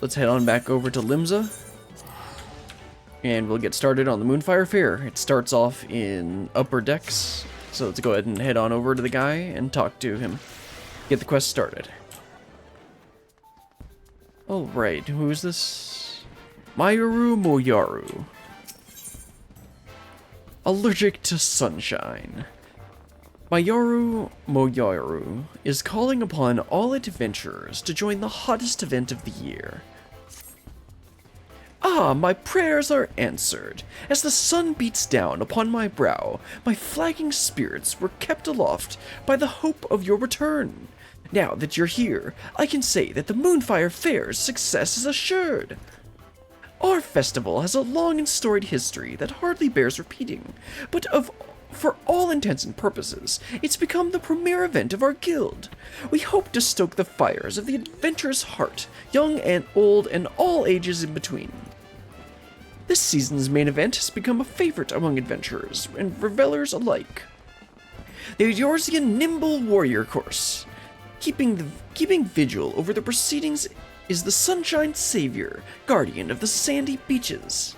let's head on back over to Limsa. And we'll get started on the Moonfire Faire. It starts off in upper decks. So let's go ahead and head on over to the guy and talk to him. Get the quest started. Alright, who is this? Mayoru Moyaru. Allergic to sunshine. Mayoru Moyaru is calling upon all adventurers to join the hottest event of the year. Ah, my prayers are answered. As the sun beats down upon my brow, my flagging spirits were kept aloft by the hope of your return. Now that you're here, I can say that the Moonfire Faire's success is assured. Our festival has a long and storied history that hardly bears repeating, but for all intents and purposes, it's become the premier event of our guild. We hope to stoke the fires of the adventurous heart, young and old and all ages in between. This season's main event has become a favorite among adventurers and revelers alike. The Eorzean Nimble Warrior Course. Keeping vigil over the proceedings is the Sunshine Savior, guardian of the sandy beaches.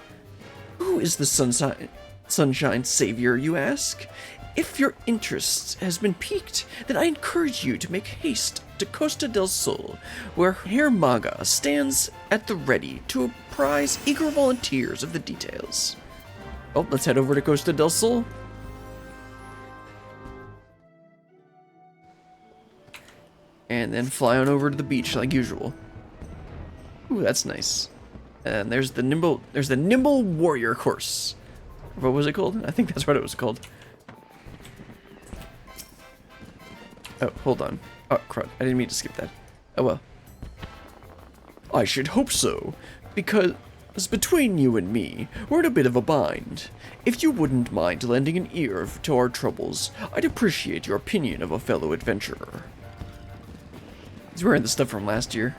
Who is the Sunshine Savior, you ask? If your interest has been piqued, then I encourage you to make haste to Costa del Sol, where Herr Maga stands at the ready to apprise eager volunteers of the details. Oh, let's head over to Costa del Sol. And then fly on over to the beach like usual. Ooh, that's nice. And there's the Nimble Warrior Course. What was it called? I think that's what it was called. Oh, hold on. Oh, crud. I didn't mean to skip that. Oh well. I should hope so, because between you and me, we're in a bit of a bind. If you wouldn't mind lending an ear to our troubles, I'd appreciate your opinion of a fellow adventurer. He's wearing the stuff from last year.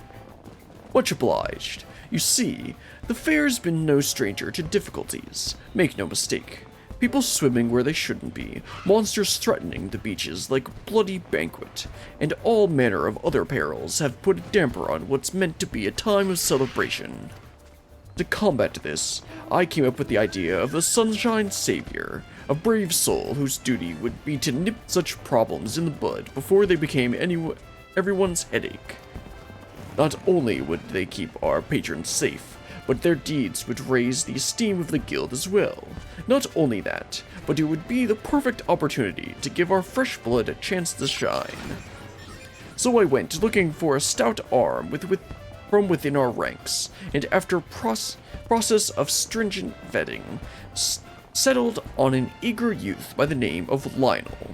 Much obliged. You see, the fair's been no stranger to difficulties. Make no mistake. People swimming where they shouldn't be, monsters threatening the beaches like a bloody banquet, and all manner of other perils have put a damper on what's meant to be a time of celebration. To combat this, I came up with the idea of the Sunshine Savior, a brave soul whose duty would be to nip such problems in the bud before they became everyone's headache. Not only would they keep our patrons safe, but their deeds would raise the esteem of the guild as well. Not only that, but it would be the perfect opportunity to give our fresh blood a chance to shine. So I went looking for a stout arm from within our ranks, and after process of stringent vetting, settled on an eager youth by the name of Lionel.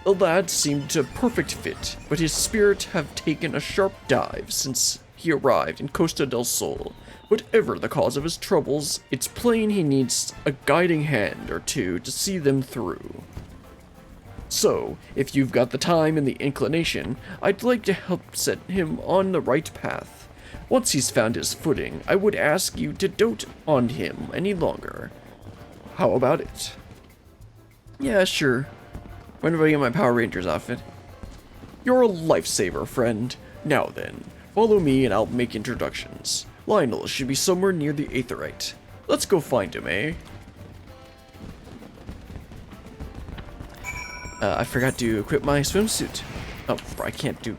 The lad seemed a perfect fit, but his spirit have taken a sharp dive since he arrived in Costa del Sol. Whatever the cause of his troubles, it's plain he needs a guiding hand or two to see them through. So, if you've got the time and the inclination, I'd like to help set him on the right path. Once he's found his footing, I would ask you to dote on him any longer. How about it? Yeah, sure. When do I get my Power Rangers outfit? You're a lifesaver, friend. Now then, follow me and I'll make introductions. Lionel should be somewhere near the Aetherite. Let's go find him, eh? I forgot to equip my swimsuit. Oh, I can't do...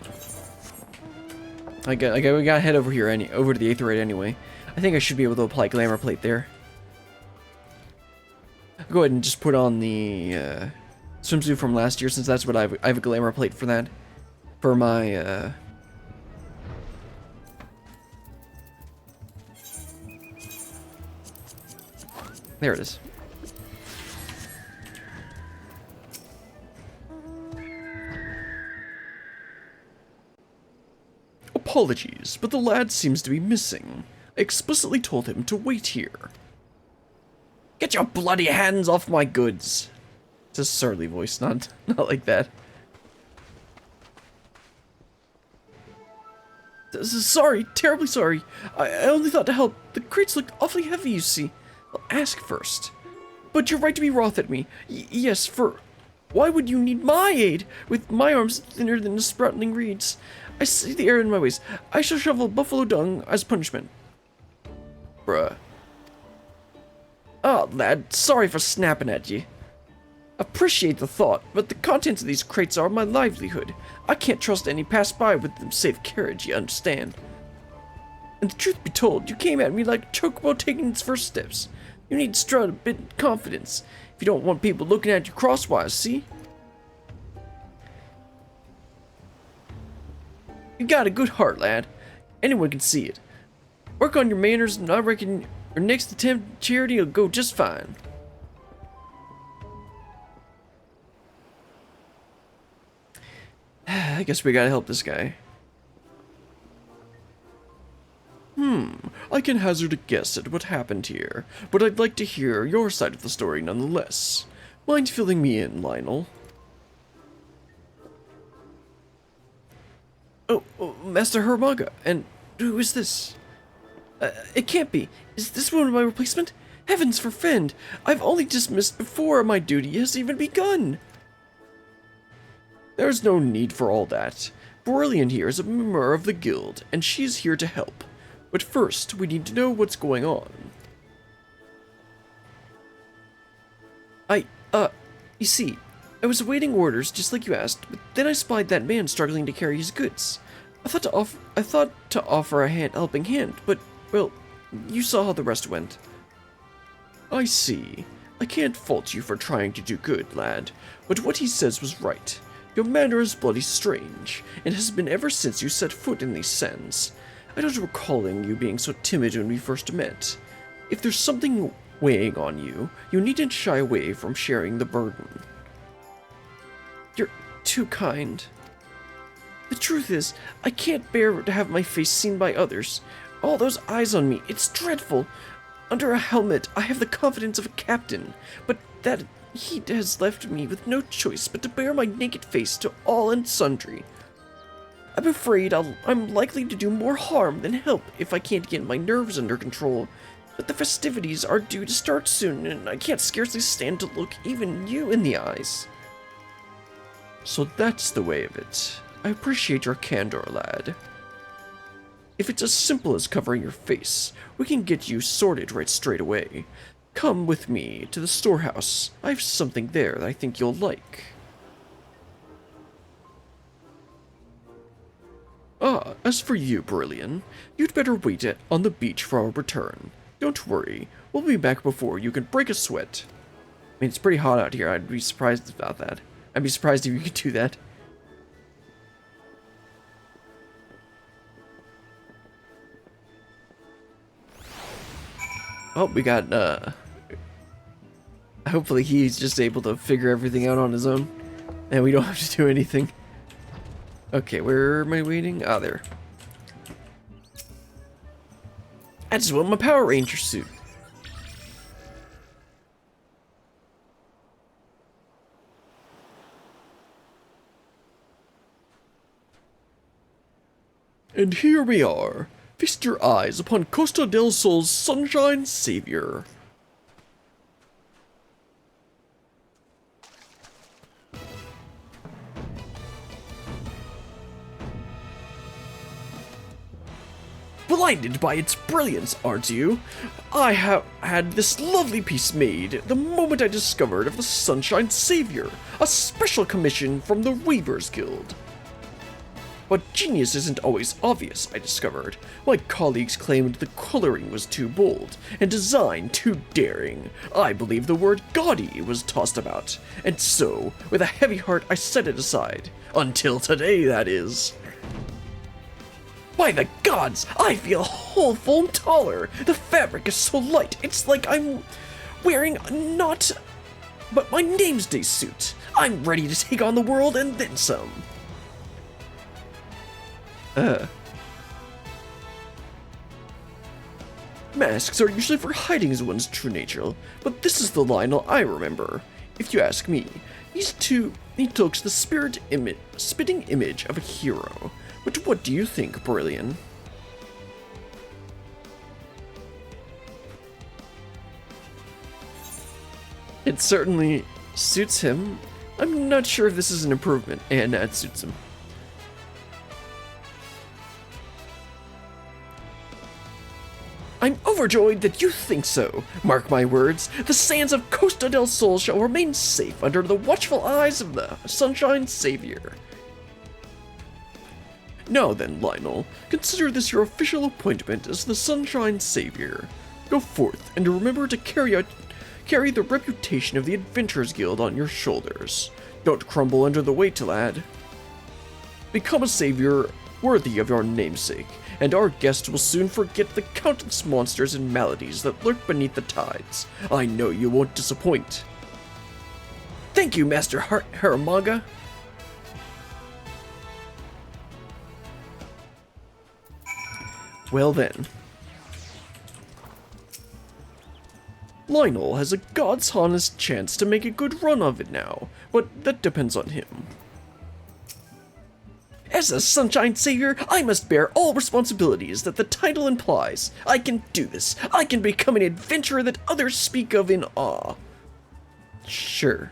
we gotta head over here, over to the Aetherite anyway. I think I should be able to apply Glamour Plate there. I'll go ahead and just put on the, swimsuit from last year, since that's what I have a Glamour Plate for that. For my, there it is. Apologies, but the lad seems to be missing. I explicitly told him to wait here. Get your bloody hands off my goods! It's a surly voice, not like that. Sorry, terribly sorry. I only thought to help. The crates looked awfully heavy, you see. Well, ask first. But you're right to be wroth at me. Yes, for... Why would you need my aid, with my arms thinner than the sprouting reeds? I see the error in my ways. I shall shovel buffalo dung as punishment. Bruh. Oh, lad, sorry for snapping at you. Appreciate the thought, but the contents of these crates are my livelihood. I can't trust any pass-by with them safe carriage, you understand? And the truth be told, you came at me like a chocobo taking its first steps. You need to strut a bit of confidence if you don't want people looking at you crosswise, see? You got a good heart, lad. Anyone can see it. Work on your manners, and I reckon your next attempt at charity will go just fine. I guess we gotta help this guy. I can hazard a guess at what happened here, but I'd like to hear your side of the story nonetheless. Mind filling me in, Lionel? Oh, Master Hermaga, and who is this? It can't be. Is this one my replacement? Heavens forfend! I've only dismissed before my duty has even begun! There's no need for all that. Brilliant here is a member of the guild, and she's here to help. But first, we need to know what's going on. You see, I was awaiting orders just like you asked, but then I spied that man struggling to carry his goods. I thought to offer a helping hand, but, well, you saw how the rest went. I see. I can't fault you for trying to do good, lad, but what he says was right. Your manner is bloody strange, and has been ever since you set foot in these sands. I don't recalling you being so timid when we first met. If there's something weighing on you, you needn't shy away from sharing the burden. You're too kind. The truth is, I can't bear to have my face seen by others. All those eyes on me, it's dreadful. Under a helmet, I have the confidence of a captain, but that he has left me with no choice but to bare my naked face to all and sundry. I'm afraid I'm likely to do more harm than help if I can't get my nerves under control. But the festivities are due to start soon, and I can't scarcely stand to look even you in the eyes. So that's the way of it. I appreciate your candor, lad. If it's as simple as covering your face, we can get you sorted right straight away. Come with me to the storehouse. I have something there that I think you'll like. As for you, Brilliant, you'd better wait on the beach for our return. Don't worry, we'll be back before you can break a sweat. I mean, it's pretty hot out here. I'd be surprised about that. I'd be surprised if you could do that. Oh, we got, hopefully he's just able to figure everything out on his own, and we don't have to do anything. Okay, where am I waiting? Ah, there. I just want my Power Ranger suit. And here we are. Feast your eyes upon Costa del Sol's Sunshine Savior. Blinded by its brilliance, aren't you? I have had this lovely piece made the moment I discovered of the Sunshine Savior, a special commission from the Weavers Guild. But genius isn't always obvious, I discovered. My colleagues claimed the coloring was too bold, and design too daring. I believe the word gaudy was tossed about, and so, with a heavy heart, I set it aside. Until today, that is. By the gods, I feel a whole fold taller. The fabric is so light, it's like I'm wearing not but my namesday suit. I'm ready to take on the world and then some. Masks are usually for hiding one's true nature, but this is the Lionel I remember. If you ask me, he looks the spitting image of a hero. But what do you think, Brilliant? It certainly suits him. I'm not sure if this is an improvement, and it suits him. I'm overjoyed that you think so. Mark my words, the sands of Costa del Sol shall remain safe under the watchful eyes of the Sunshine Savior. Now then, Lionel, consider this your official appointment as the Sunshine Savior. Go forth, and remember to carry the reputation of the Adventurers Guild on your shoulders. Don't crumble under the weight, lad. Become a savior worthy of your namesake, and our guest will soon forget the countless monsters and maladies that lurk beneath the tides. I know you won't disappoint. Thank you, Master Haramaga. Well then. Lionel has a god's honest chance to make a good run of it now, but that depends on him. As a Sunshine Savior, I must bear all responsibilities that the title implies. I can do this. I can become an adventurer that others speak of in awe. Sure.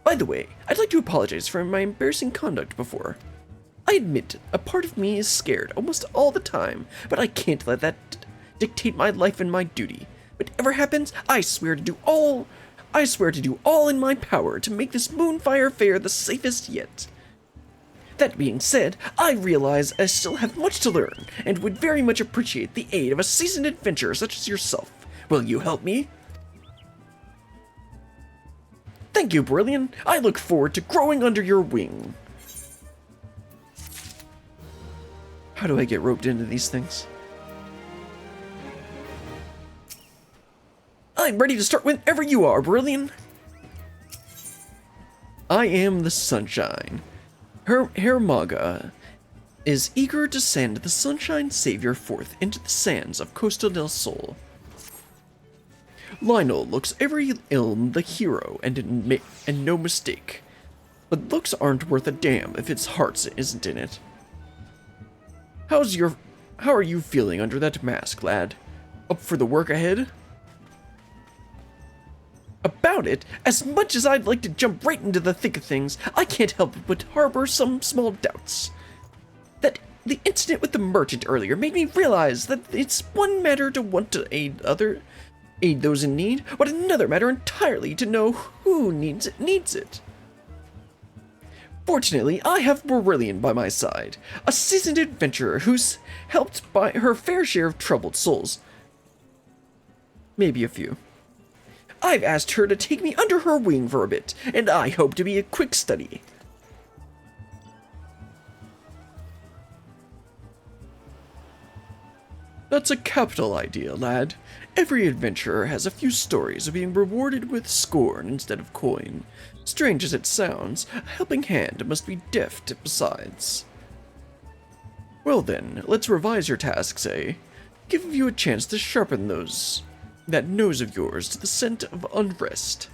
By the way, I'd like to apologize for my embarrassing conduct before. I admit, a part of me is scared almost all the time, but I can't let that dictate my life and my duty. Whatever happens, I swear to do all in my power to make this Moonfire Faire the safest yet. That being said, I realize I still have much to learn, and would very much appreciate the aid of a seasoned adventurer such as yourself. Will you help me? Thank you, Brilliant. I look forward to growing under your wing. How do I get roped into these things? I'm ready to start whenever you are, Brilliant. I am the Sunshine. Haramaga is eager to send the Sunshine Savior forth into the sands of Costa del Sol. Lionel looks every ilm the hero, and no mistake. But looks aren't worth a damn if its heart isn't in it. How are you feeling under that mask, lad? Up for the work ahead? About it, as much as I'd like to jump right into the thick of things, I can't help but harbor some small doubts. That the incident with the merchant earlier made me realize that it's one matter to want to aid those in need, but another matter entirely to know who needs it. Fortunately, I have Brilliant by my side, a seasoned adventurer who's helped by her fair share of troubled souls. Maybe a few. I've asked her to take me under her wing for a bit, and I hope to be a quick study. That's a capital idea, lad. Every adventurer has a few stories of being rewarded with scorn instead of coin. Strange as it sounds, a helping hand must be deft besides. Well then, let's revise your tasks, eh? Give you a chance to sharpen that nose of yours to the scent of unrest.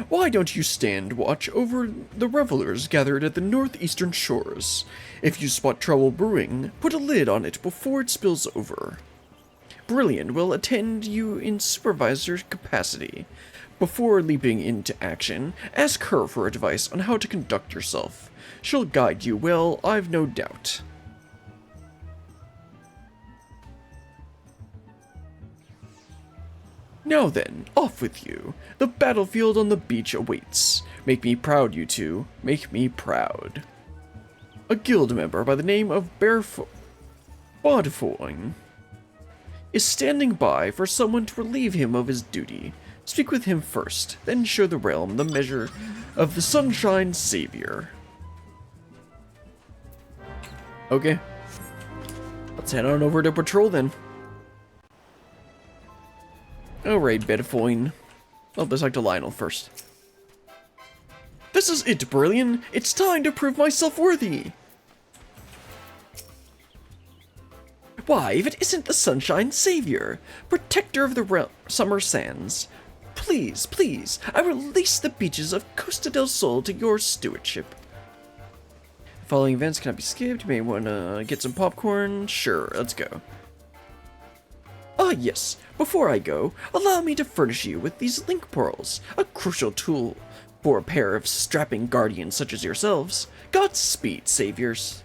Why don't you stand watch over the revelers gathered at the northeastern shores? If you spot trouble brewing, put a lid on it before it spills over. Brilliant will attend you in supervisor capacity. Before leaping into action, ask her for advice on how to conduct yourself. She'll guide you well, I've no doubt. Now then, off with you. The battlefield on the beach awaits. Make me proud, you two. Make me proud. A guild member by the name of Bodfoin is standing by for someone to relieve him of his duty. Speak with him first, then show the realm the measure of the Sunshine Savior. Okay. Let's head on over to patrol then. Alright, Bedfoin. Oh, let's talk to Lionel first. This is it, Brilliant. It's time to prove myself worthy. Why, if it isn't the Sunshine Savior, protector of the summer sands. Please, please, I release the beaches of Costa del Sol to your stewardship. The following events cannot be skipped. You may want to get some popcorn. Sure, let's go. Ah, yes. Before I go, allow me to furnish you with these link pearls, a crucial tool for a pair of strapping guardians such as yourselves. Godspeed, saviors.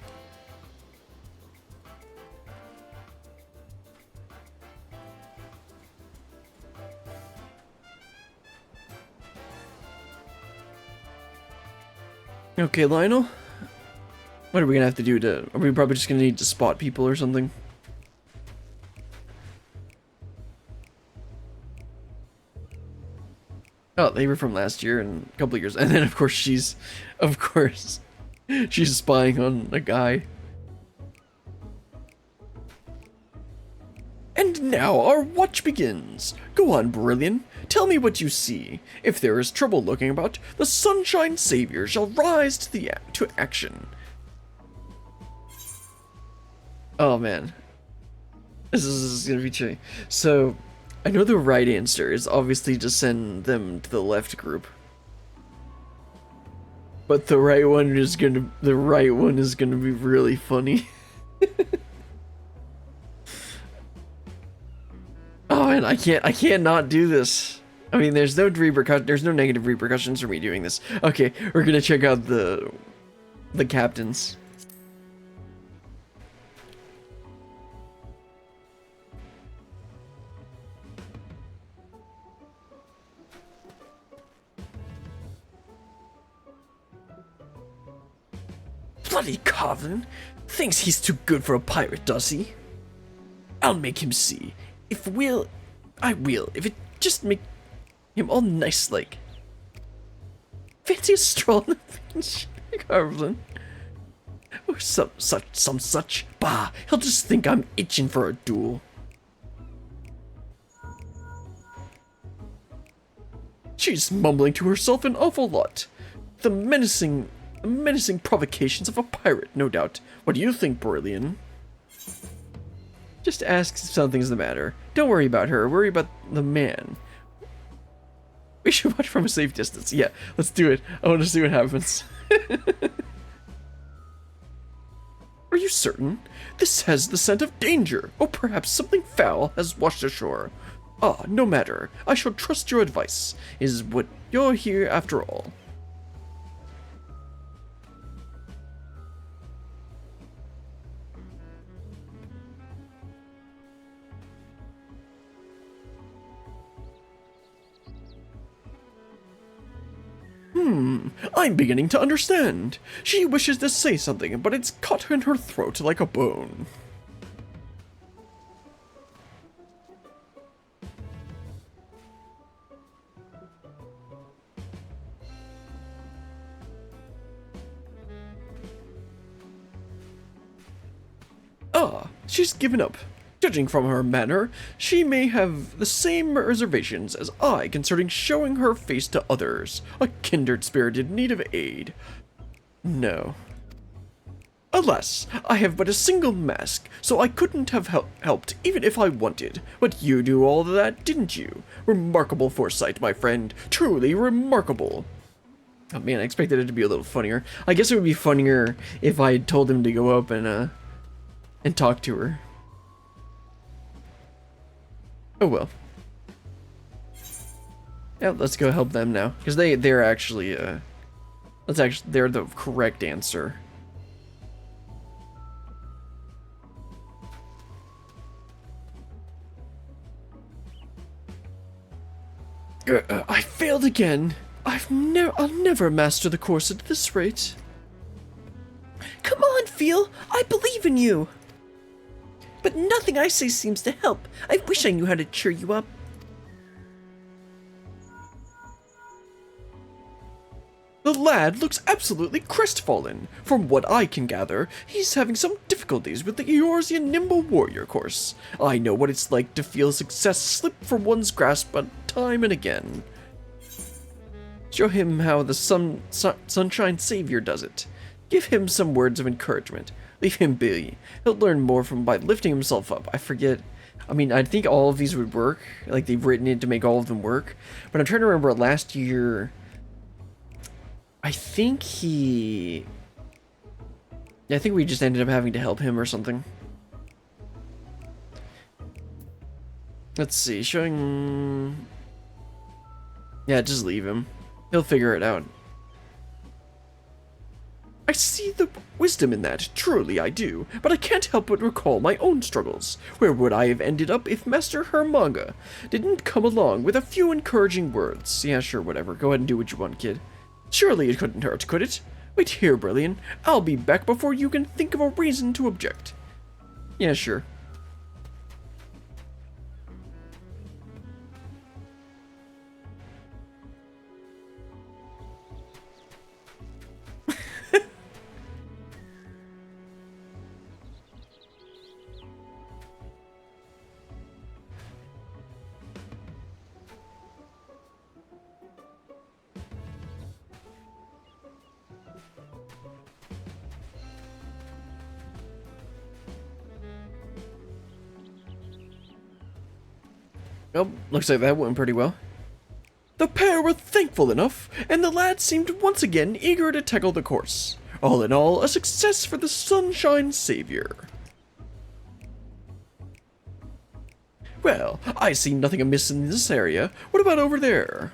Okay, Lionel. What are we gonna have to do to... Are we probably just gonna need to spot people or something? Oh, they were from last year and a couple of years. And then, of course, she's spying on a guy. And now our watch begins. Go on, Brilliant. Tell me what you see. If there is trouble looking about, the Sunshine Savior shall rise to action. Oh man, this is gonna be tricky. So, I know the right answer is obviously to send them to the left group, but the right one is gonna be really funny. Oh man, I can't not do this. I mean, there's no negative repercussions for me doing this. Okay, we're gonna check out the captains. Bloody Coven! Thinks he's too good for a pirate, does he? I'll make him see. If it just make him all nice like. Fancy a stroll on the beach, Carlin. Or some such. Bah, he'll just think I'm itching for a duel. She's mumbling to herself an awful lot. The menacing provocations of a pirate, no doubt. What do you think, Brilliant? Just ask if something's the matter. Don't worry about her. Worry about the man. We should watch from a safe distance. Yeah, let's do it. I want to see what happens. Are you certain? This has the scent of danger. Or perhaps something foul has washed ashore. Ah, no matter. I shall trust your advice. Is what you're here after all. I'm beginning to understand. She wishes to say something, but it's caught in her throat like a bone. Ah, she's given up. Judging from her manner, she may have the same reservations as I concerning showing her face to others, a kindred spirit in need of aid. No. Alas, I have but a single mask, so I couldn't have helped even if I wanted. But you knew all of that, didn't you? Remarkable foresight, my friend. Truly remarkable. Oh man, I expected it to be a little funnier. I guess it would be funnier if I had told him to go up and talk to her. Oh well. Yeah, let's go help them now, because they're actually they're the correct answer. I failed again. I'll never master the course at this rate. Come on, Phil. I believe in you. But nothing I say seems to help. I wish I knew how to cheer you up. The lad looks absolutely crestfallen. From what I can gather, he's having some difficulties with the Eorzean Nimble Warrior course. I know what it's like to feel success slip from one's grasp time and again. Show him how the Sunshine Savior does it. Give him some words of encouragement. Leave him be. He'll learn more by lifting himself up. I forget. I mean, I think all of these would work. Like, they've written it to make all of them work. But I'm trying to remember last year. I think we just ended up having to help him or something. Let's see. Showing. Yeah, just leave him. He'll figure it out. I see the wisdom in that, truly I do, but I can't help but recall my own struggles. Where would I have ended up if Master Hermanga didn't come along with a few encouraging words? Yeah, sure, whatever. Go ahead and do what you want, kid. Surely it couldn't hurt, could it? Wait here, Brilliant. I'll be back before you can think of a reason to object. Yeah, sure. Oh, looks like that went pretty well. The pair were thankful enough, and the lad seemed once again eager to tackle the course. All in all, a success for the Sunshine Savior. Well, I see nothing amiss in this area. What about over there?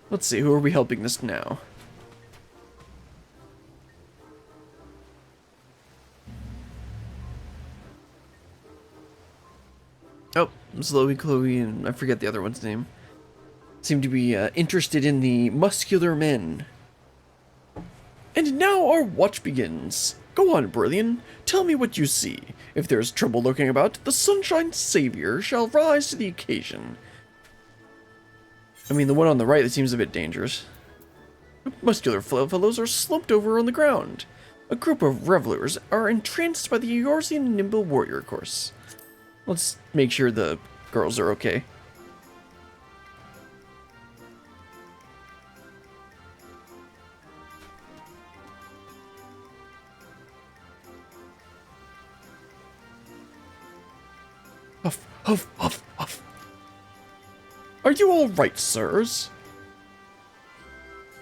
Let's see, who are we helping this now? Oh, Zoe, Chloe, and I forget the other one's name. Seem to be interested in the muscular men. And now our watch begins. Go on, Brilliant. Tell me what you see. If there's trouble lurking about, the Sunshine Savior shall rise to the occasion. I mean, the one on the right that seems a bit dangerous. Muscular fellows are slumped over on the ground. A group of revelers are entranced by the Eorzean Nimble Warrior course. Let's make sure the girls are okay. Huff, huff, huff, huff. Are you all right, sirs?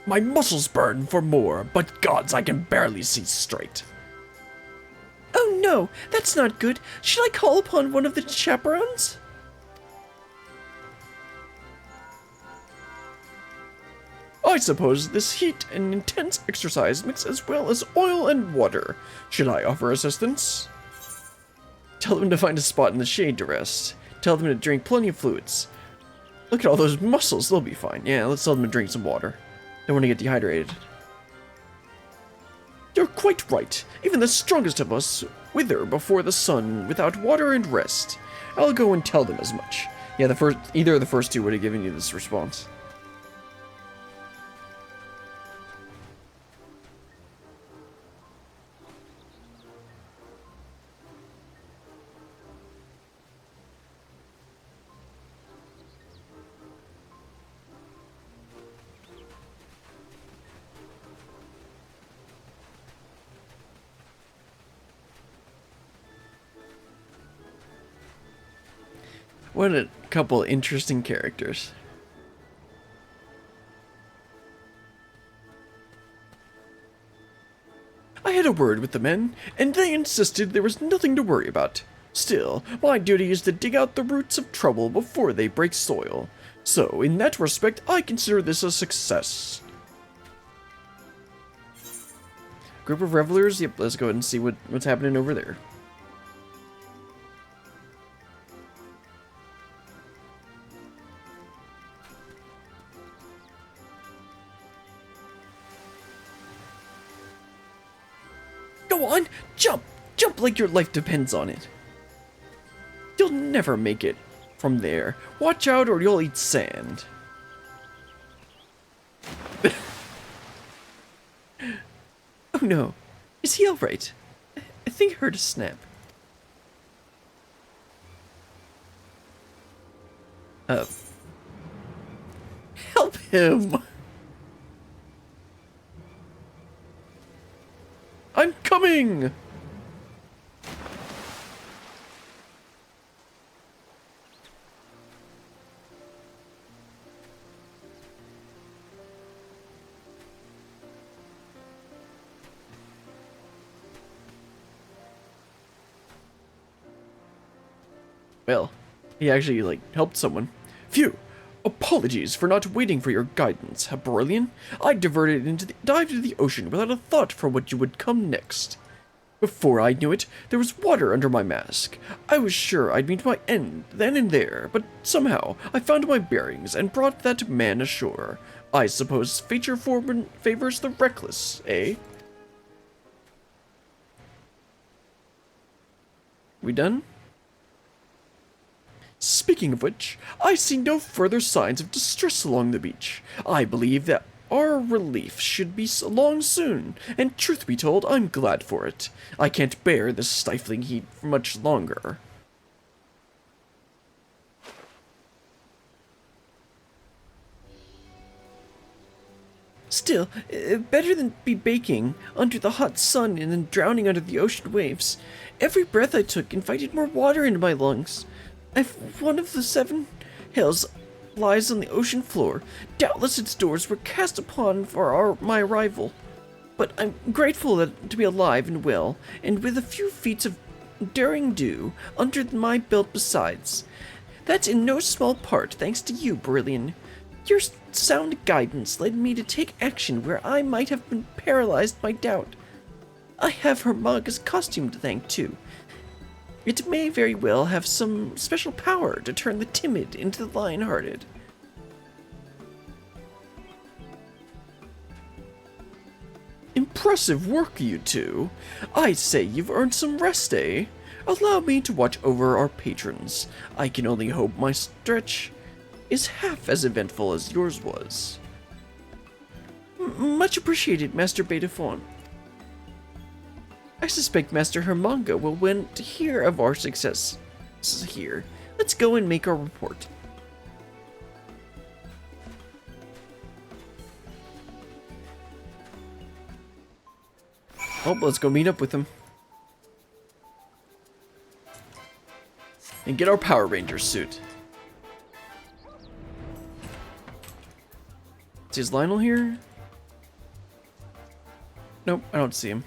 My muscles burn for more, but gods, I can barely see straight. Oh no, that's not good. Should I call upon one of the chaperones? I suppose this heat and intense exercise mix as well as oil and water. Should I offer assistance? Tell them to find a spot in the shade to rest. Tell them to drink plenty of fluids. Look at all those muscles, they'll be fine. Yeah, let's tell them to drink some water. Don't want to get dehydrated. You're quite right. Even the strongest of us wither before the sun without water and rest. I'll go and tell them as much. Yeah, either of the first two would have given you this response. What a couple interesting characters. I had a word with the men, and they insisted there was nothing to worry about. Still, my duty is to dig out the roots of trouble before they break soil. So, in that respect, I consider this a success. Group of revelers? Yep, let's go ahead and see what's happening over there. Go on, jump! Jump like your life depends on it. You'll never make it from there. Watch out or you'll eat sand. Oh no, is he alright? I think I heard a snap. Help him! I'm coming! Well, he actually, helped someone. Phew! Apologies for not waiting for your guidance, Brilliant. I dived into the ocean without a thought for what you would come next. Before I knew it, there was water under my mask. I was sure I'd meet my end then and there, but somehow I found my bearings and brought that man ashore. I suppose feature foreman favors the reckless, eh? We done? Speaking of which, I see no further signs of distress along the beach. I believe that our relief should be along soon, and truth be told, I'm glad for it. I can't bear this stifling heat for much longer. Still, better than be baking under the hot sun and then drowning under the ocean waves. Every breath I took invited more water into my lungs. If one of the 7 hills lies on the ocean floor, doubtless its doors were cast upon for my arrival. But I'm grateful to be alive and well, and with a few feats of daring do under my belt besides. That's in no small part thanks to you, Brilliant. Your sound guidance led me to take action where I might have been paralyzed by doubt. I have Hermaga's costume to thank, too. It may very well have some special power to turn the timid into the lion-hearted. Impressive work, you two. I'd say you've earned some rest, eh? Allow me to watch over our patrons. I can only hope my stretch is half as eventful as yours was. Much appreciated, Master Betafon. I suspect Master Hermanga will want to hear of our success here. Let's go and make our report. Oh, let's go meet up with him. And get our Power Ranger suit. Is Lionel here? Nope, I don't see him.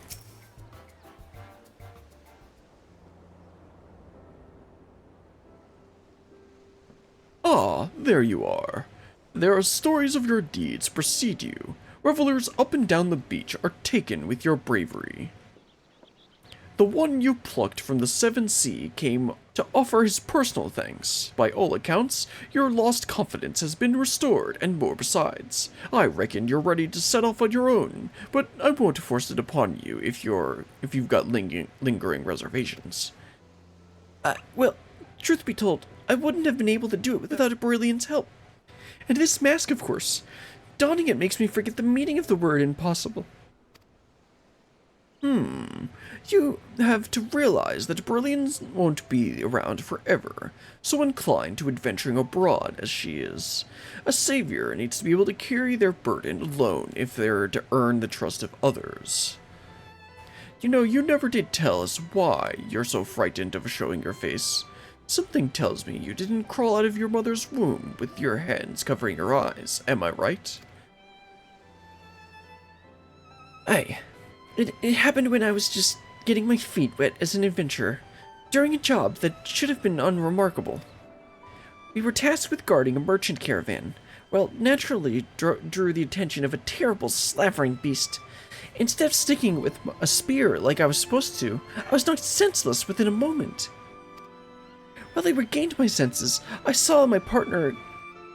Ah, there you are. There are stories of your deeds precede you. Revelers up and down the beach are taken with your bravery. The one you plucked from the 7th Sea came to offer his personal thanks. By all accounts, your lost confidence has been restored, and more besides. I reckon you're ready to set off on your own, but I won't force it upon you if you've got lingering reservations. Well, truth be told, I wouldn't have been able to do it without Brilliant's help. And this mask, of course. Donning it makes me forget the meaning of the word impossible. You have to realize that Brilliant won't be around forever, so inclined to adventuring abroad as she is. A savior needs to be able to carry their burden alone if they're to earn the trust of others. You know, you never did tell us why you're so frightened of showing your face. Something tells me you didn't crawl out of your mother's womb with your hands covering your eyes, am I right? It happened when I was just getting my feet wet as an adventurer, during a job that should have been unremarkable. We were tasked with guarding a merchant caravan. Well, naturally drew the attention of a terrible slavering beast. Instead of sticking with a spear like I was supposed to, I was knocked senseless within a moment. While I regained my senses, I saw my partner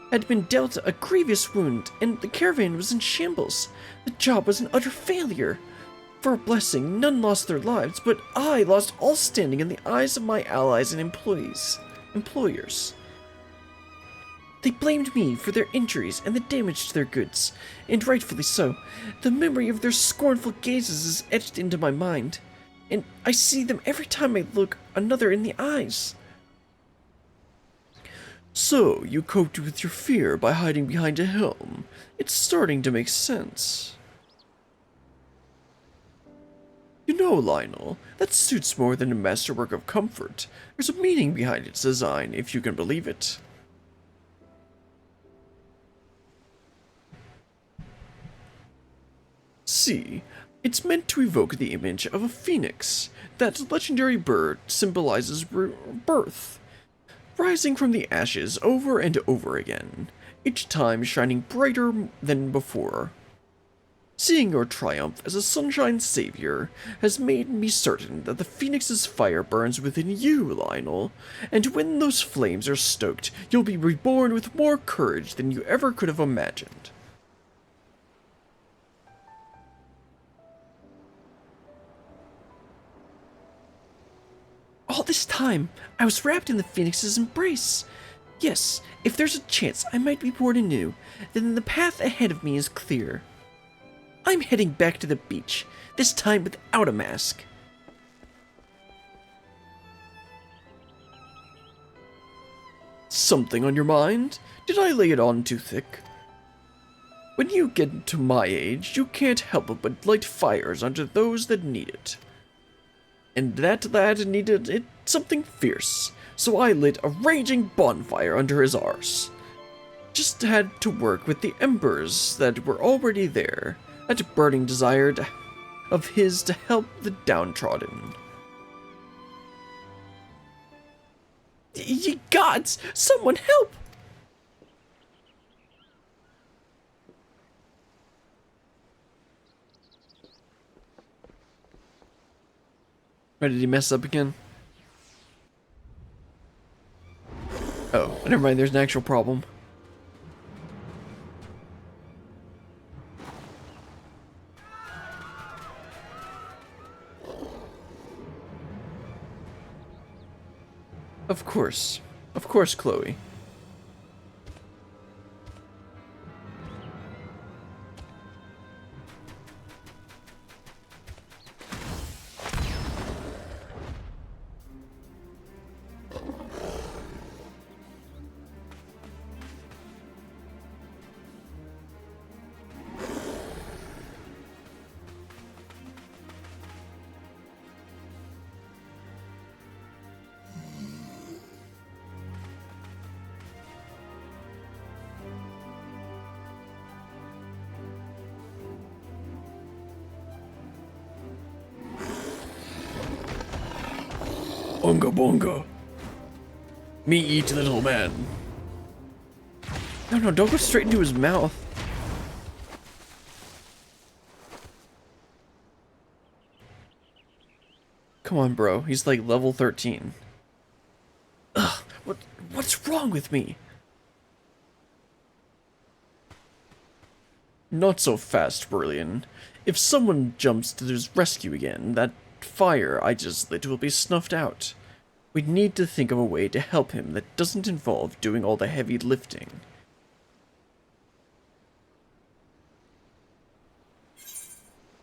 had been dealt a grievous wound, and the caravan was in shambles. The job was an utter failure. For a blessing, none lost their lives, but I lost all standing in the eyes of my allies and employers. They blamed me for their injuries and the damage to their goods, and rightfully so. The memory of their scornful gazes is etched into my mind, and I see them every time I look another in the eyes. So, you coped with your fear by hiding behind a helm. It's starting to make sense. You know, Lionel, that suit's more than a masterwork of comfort. There's a meaning behind its design, if you can believe it. See, it's meant to evoke the image of a phoenix. That legendary bird symbolizes rebirth, rising from the ashes over and over again, each time shining brighter than before. Seeing your triumph as a sunshine savior has made me certain that the Phoenix's fire burns within you, Lionel, and when those flames are stoked, you'll be reborn with more courage than you ever could have imagined. All this time, I was wrapped in the Phoenix's embrace. Yes, if there's a chance I might be born anew, then the path ahead of me is clear. I'm heading back to the beach, this time without a mask. Something on your mind? Did I lay it on too thick? When you get to my age, you can't help but light fires under those that need it. And that lad needed it something fierce, so I lit a raging bonfire under his arse. Just had to work with the embers that were already there, that burning desire of his to help the downtrodden. Ye gods! Someone help! Why did he mess up again? Oh, never mind, there's an actual problem. Of course, Chloe. Bunga bunga. Me eat little man. No, don't go straight into his mouth. Come on, bro. He's like level 13. Ugh, what's wrong with me? Not so fast, Berlin. If someone jumps to his rescue again, that fire I just lit will be snuffed out. We'd need to think of a way to help him that doesn't involve doing all the heavy lifting.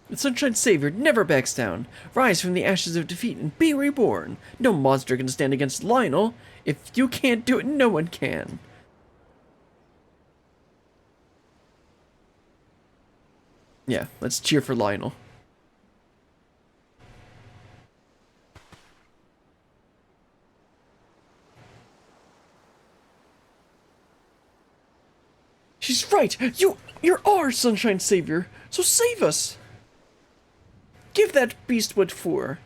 The Sunshine Savior never backs down. Rise from the ashes of defeat and be reborn. No monster can stand against Lionel. If you can't do it, no one can. Yeah, let's cheer for Lionel. She's right! You're our Sunshine Savior, so save us! Give that beast what for.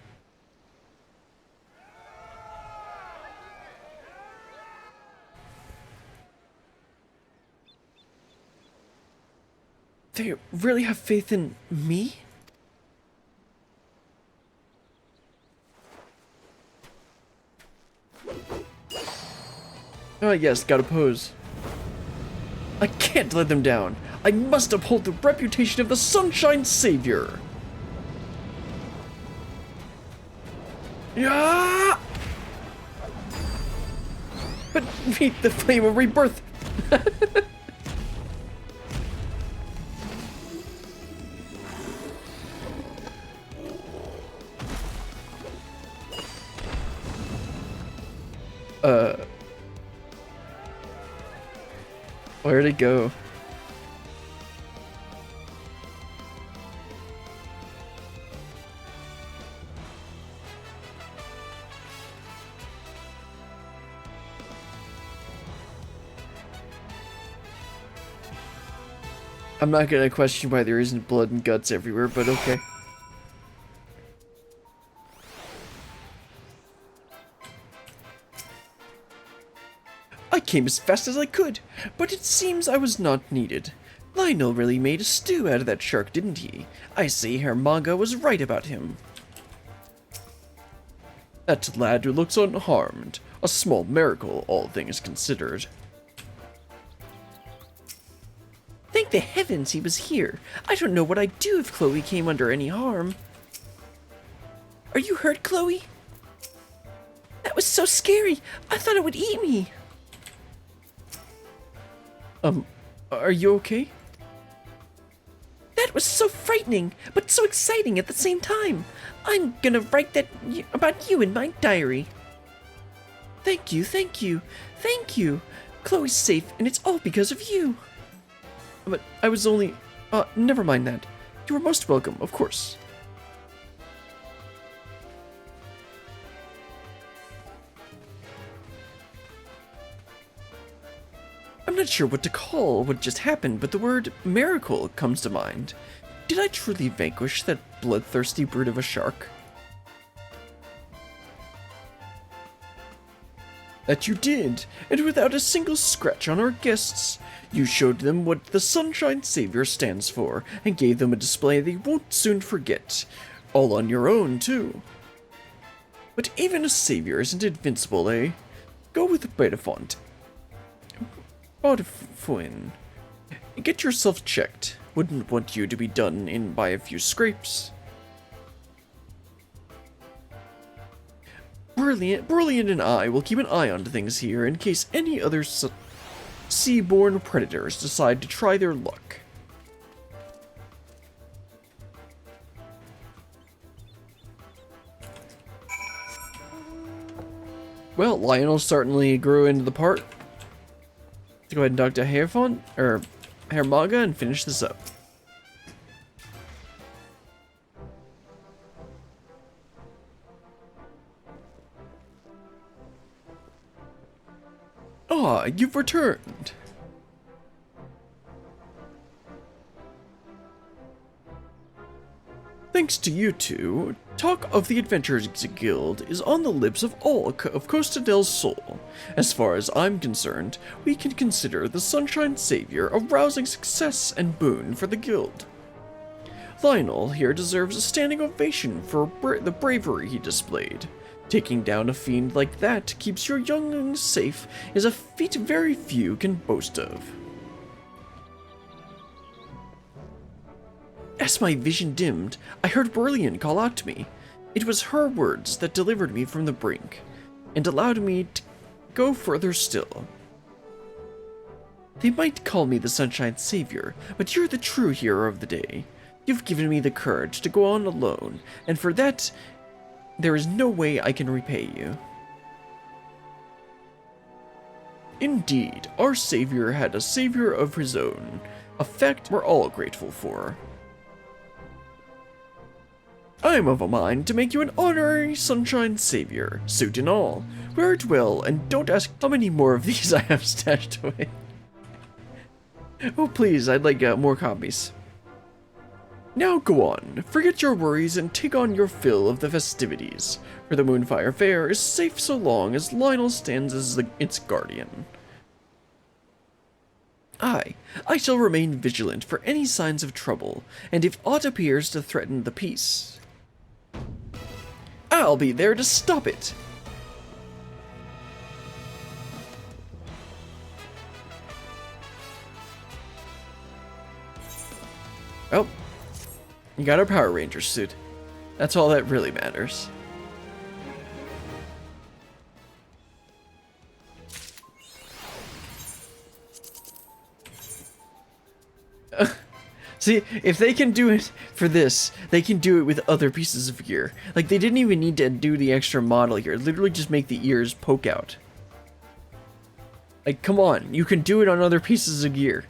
They really have faith in me? Oh yes, gotta pose. I can't let them down. I must uphold the reputation of the Sunshine Savior. Yeah! But meet the flame of rebirth. Where'd it go? I'm not gonna question why there isn't blood and guts everywhere, but okay. I came as fast as I could, but it seems I was not needed. Lionel really made a stew out of that shark, didn't he? I say Herr Maga was right about him. That lad looks unharmed. A small miracle, all things considered. Thank the heavens he was here. I don't know what I'd do if Chloe came under any harm. Are you hurt, Chloe? That was so scary. I thought it would eat me. Are you okay? That was so frightening, but so exciting at the same time. I'm gonna write that about you in my diary. Thank you, thank you, thank you. Chloe's safe, and it's all because of you. But I was only... never mind that. You are most welcome, of course. I'm not sure what to call what just happened, but the word miracle comes to mind. Did I truly vanquish that bloodthirsty brute of a shark? That you did, and without a single scratch on our guests. You showed them what the Sunshine Savior stands for, and gave them a display they won't soon forget. All on your own, too. But even a savior isn't invincible, eh? Go with Betafont. Bodafin. Get yourself checked. Wouldn't want you to be done in by a few scrapes. Brilliant and I will keep an eye on things here in case any other seaborne predators decide to try their luck. Well, Lionel certainly grew into the part. Let's go ahead and talk to Herr Maga and finish this up. Ah, you've returned. Thanks to you two, talk of the Adventurers Guild is on the lips of all of Costa del Sol. As far as I'm concerned, we can consider the Sunshine Savior a rousing success and boon for the guild. Lionel here deserves a standing ovation for the bravery he displayed. Taking down a fiend like that keeps your younglings safe is a feat very few can boast of. As my vision dimmed, I heard Berlian call out to me. It was her words that delivered me from the brink, and allowed me to go further still. They might call me the Sunshine Savior, but you're the true hero of the day. You've given me the courage to go on alone, and for that, there is no way I can repay you. Indeed, our savior had a savior of his own, a fact we're all grateful for. I'm of a mind to make you an honorary Sunshine Savior, suit and all. Wear it well, and don't ask how many more of these I have stashed away. Oh please, I'd like more copies. Now go on, forget your worries and take on your fill of the festivities, for the Moonfire Faire is safe so long as Lionel stands as its guardian. I shall remain vigilant for any signs of trouble, and if aught appears to threaten the peace, I'll be there to stop it. Oh. You got our Power Ranger suit. That's all that really matters. See, if they can do it for this, they can do it with other pieces of gear. Like, they didn't even need to do the extra model here. Literally just make the ears poke out. Like, come on. You can do it on other pieces of gear.